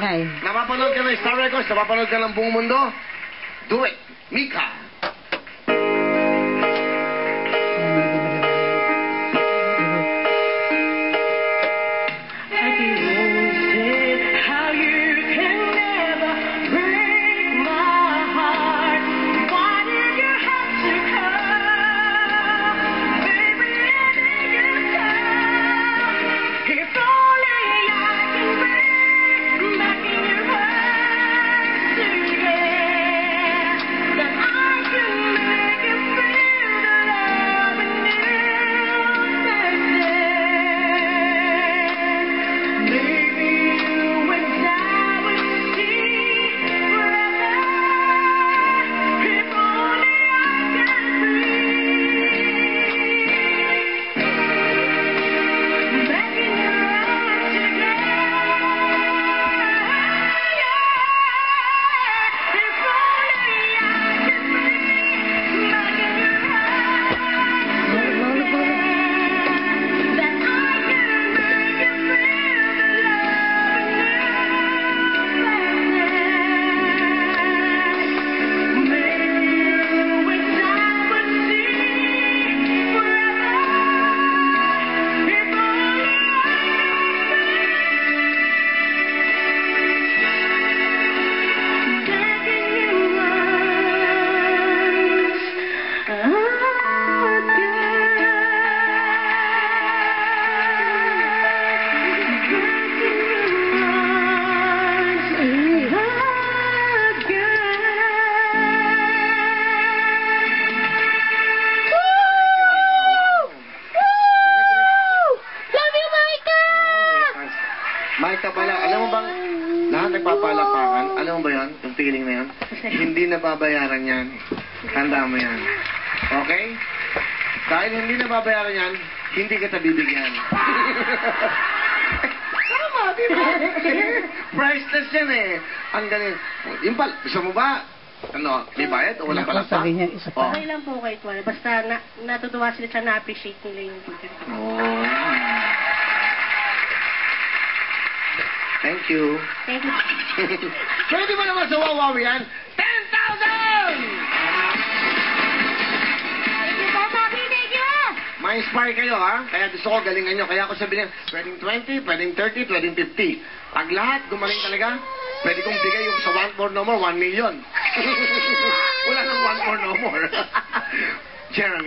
Ay. Napapanood ka ng Star Records? Napapanood ka ng buong mundo? Do it! Mika! Micah pala, alam mo bang lahat nagpapalapakan? Alam mo ba yan? Yung feeling na yan? Hindi nababayaran yan. Tanda mo yan. Okay? Dahil hindi nababayaran yan, hindi kita bibigyan. Tama, di ba? Priceless yan eh. Ang galing. Yung pala, gusto mo ba? Ano, may bayad o walang palakpak? Sabi niya, isa pa. Okay lang po kahit wala. Basta natutuwa sila sa na-appreciate nila yung pagkakas. Oh. Thank you. Thank you. Pwede mo naman sa Wawawi yan? 10,000! Thank you, Papi. Thank you. Ma-inspire kayo, ha? Kaya gusto ko galingan nyo. Kaya ako sabihin, pwedeng 20, pwedeng 30, pwedeng 50. Pag lahat gumaling talaga, pwede kong bigay yung sa one more no more, 1 million. Wala nang one more no more. Jeremy.